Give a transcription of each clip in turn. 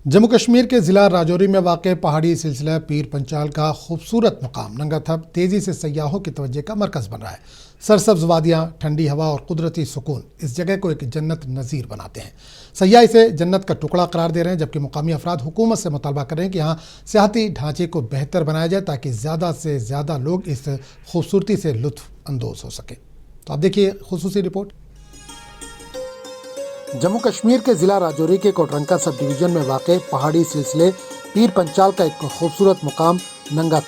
जम्मू कश्मीर के ज़िला राजौरी में वाक़ पहाड़ी सिलसिला पीर पंचाल का खूबसूरत मुकाम नंगा थप तेज़ी से सयाहों की तवज्जो का मरकज़ बन रहा है। सरसब्ज वादियाँ, ठंडी हवा और कुदरती सुकून इस जगह को एक जन्नत नज़ीर बनाते हैं। सयाह इसे जन्नत का टुकड़ा करार दे रहे हैं, जबकि मुकामी अफराद हुकूमत से मुतालबा कर रहे हैं कि यहाँ सियाहती ढांचे को बेहतर बनाया जाए ताकि ज़्यादा से ज़्यादा लोग इस खूबसूरती से लुत्फ़ अंदोज़ हो सकें। तो आप देखिए खुसूसी रिपोर्ट। जम्मू कश्मीर के ज़िला राजौरी के कोटरंका सब डिवीज़न में वाक़ पहाड़ी सिलसिले पीर पंचाल का एक खूबसूरत मुकाम नंगा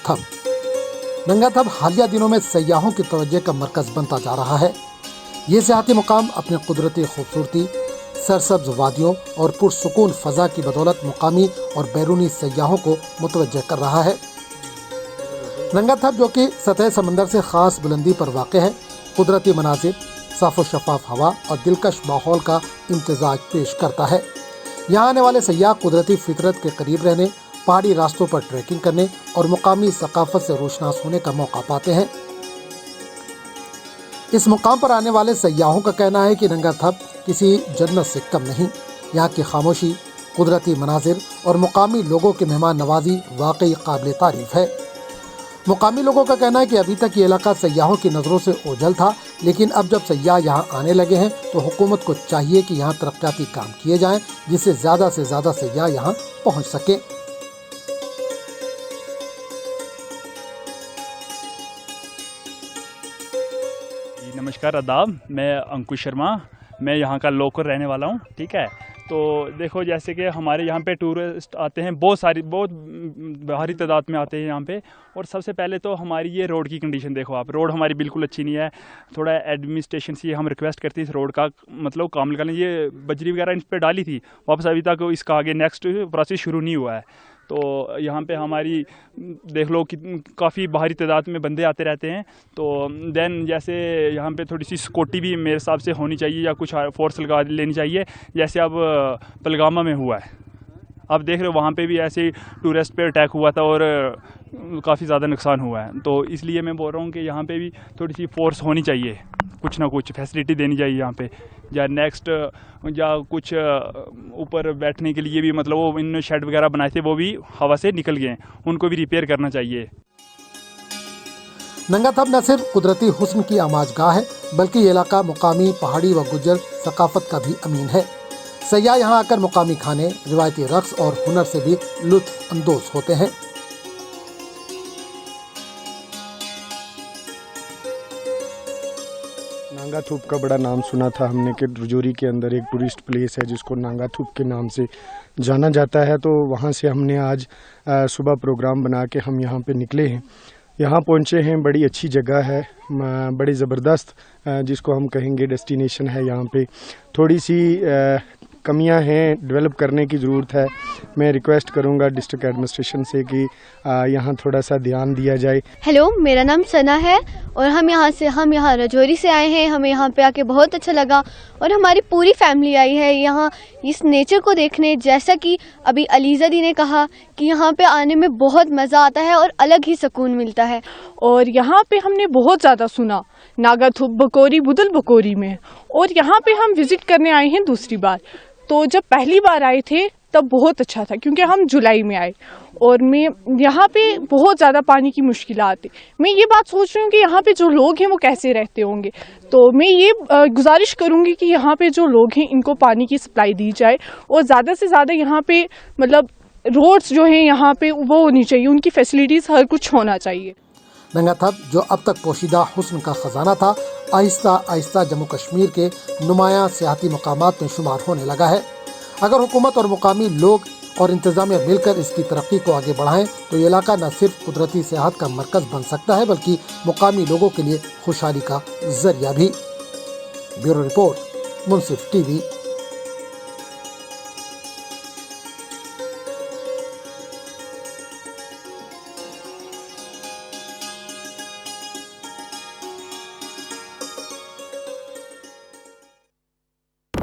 थप हालिया दिनों में सयाहों की तवज्जो का मरकज़ बनता जा रहा है। ये सियाहती मुकाम अपने कुदरती खूबसूरती, सरसब्ज वादियों और पुरसुकून फ़ज़ा की बदौलत मुकामी और बैरूनी सयाहों को मुतवज्जह कर रहा है। नंगा थप जो कि सतह समंदर से ख़ास बुलंदी पर वाक़ है, कुदरती मनाजिर, साफ़ शफाफ हवा और दिलकश माहौल का इम्तिजाज पेश करता है। यहाँ आने वाले सयाह कुदरती फितरत के करीब रहने, पहाड़ी रास्तों पर ट्रैकिंग करने और मुकामी सकाफत से रोशनास होने का मौका पाते हैं। इस मुकाम पर आने वाले सयाहों का कहना है कि नंगा थप किसी जन्नत से कम नहीं। यहाँ की खामोशी, कुदरती मनाजिर और मुकामी लोगों की मेहमान नवाजी वाकई काबिल तारीफ है। मुकामी लोगों का कहना है कि अभी तक ये इलाका सयाहों की नज़रों से ओझल था, लेकिन अब जब सयाह यहाँ आने लगे हैं तो हुकूमत को चाहिए कि यहाँ तरक्याती काम किए जाएं, जिससे ज़्यादा से ज़्यादा सयाह यहाँ पहुँच सके। नमस्कार, आदाब। मैं अंकुश शर्मा, मैं यहाँ का लोकल रहने वाला हूँ। ठीक है, तो देखो जैसे कि हमारे यहाँ पे टूरिस्ट आते हैं, बहुत भारी तादाद में आते हैं यहाँ पे। और सबसे पहले तो हमारी ये रोड की कंडीशन देखो आप, रोड हमारी बिल्कुल अच्छी नहीं है। थोड़ा एडमिनिस्ट्रेशन से हम रिक्वेस्ट करते हैं इस रोड का मतलब काम निकालें। ये बजरी वगैरह इन पर डाली थी, वापस अभी तक इसका आगे नेक्स्ट प्रोसेस शुरू नहीं हुआ है। तो यहाँ पे हमारी देख लो कि काफ़ी भारी तादाद में बंदे आते रहते हैं। तो देन जैसे यहाँ पे थोड़ी सी सिक्योरिटी भी मेरे हिसाब से होनी चाहिए या कुछ फोर्स लगा लेनी चाहिए, जैसे अब पहलगामा में हुआ है। आप देख रहे हो वहाँ पे भी ऐसे टूरिस्ट पे अटैक हुआ था और काफ़ी ज़्यादा नुकसान हुआ है। तो इसलिए मैं बोल रहा हूँ कि यहाँ पे भी थोड़ी सी फोर्स होनी चाहिए, कुछ ना कुछ फैसिलिटी देनी चाहिए यहाँ पे, या नेक्स्ट या कुछ ऊपर बैठने के लिए भी मतलब वो इन शेड वगैरह बनाए थे वो भी हवा से निकल गए, उनको भी रिपेयर करना चाहिए। नंगा थप न सिर्फ कुदरती हुस्न की आमाजगाह है, बल्कि ये इलाका मुकामी पहाड़ी व गुज्जर सकाफत का भी अमीन है। सयाह यहाँ आकर मुकामी खाने, रिवायती रक्स और हुनर से भी लुत्फ अंदोज होते हैं। नांगा थूप का बड़ा नाम सुना था हमने कि राजौरी के अंदर एक टूरिस्ट प्लेस है जिसको नांगा थूप के नाम से जाना जाता है। तो वहाँ से हमने आज सुबह प्रोग्राम बना के हम यहाँ पे निकले हैं, यहाँ पहुँचे हैं। बड़ी अच्छी जगह है, बड़ी ज़बरदस्त जिसको हम कहेंगे डेस्टिनेशन है। यहाँ पे थोड़ी सी कमियां हैं, डेवलप करने की ज़रूरत है। मैं रिक्वेस्ट करूंगा डिस्ट्रिक्ट एडमिनिस्ट्रेशन से कि यहाँ थोड़ा सा ध्यान दिया जाए। हेलो, मेरा नाम सना है और हम यहाँ राजौरी से आए हैं। हमें यहाँ पे आके बहुत अच्छा लगा और हमारी पूरी फैमिली आई है यहाँ इस नेचर को देखने। जैसा कि अभी अलीज़ा दी ने कहा कि यहाँ पे आने में बहुत मज़ा आता है और अलग ही सुकून मिलता है। और यहाँ पे हमने बहुत ज़्यादा सुना नागा थूप बकोरी बुदल बकोरी में, और यहाँ पे हम विज़िट करने आए हैं दूसरी बार। तो जब पहली बार आए थे तब बहुत अच्छा था क्योंकि हम जुलाई में आए और मैं यहाँ पे बहुत ज़्यादा पानी की मुश्किलात है। मैं ये बात सोच रही हूँ कि यहाँ पे जो लोग हैं वो कैसे रहते होंगे। तो मैं ये गुजारिश करूँगी कि यहाँ पे जो लोग हैं इनको पानी की सप्लाई दी जाए और ज़्यादा से ज़्यादा यहाँ पे मतलब रोड्स जो हैं यहाँ पे वो होनी चाहिए, उनकी फैसिलिटीज़ हर कुछ होना चाहिए। नंगा थप जो अब तक पोशीदा हुस्न का खजाना था, आहिस्ता आहिस्ता जम्मू कश्मीर के नुमाया सियाहती मकामात में शुमार होने लगा है। अगर हुकूमत और मुकामी लोग और इंतजामिया मिलकर इसकी तरक्की को आगे बढ़ाएं तो ये इलाका न सिर्फ कुदरती सियाहत का मरकज़ बन सकता है, बल्कि मुकामी लोगों के लिए खुशहाली का जरिया भी। ब्यूरो रिपोर्ट, मुंसिफ टीवी।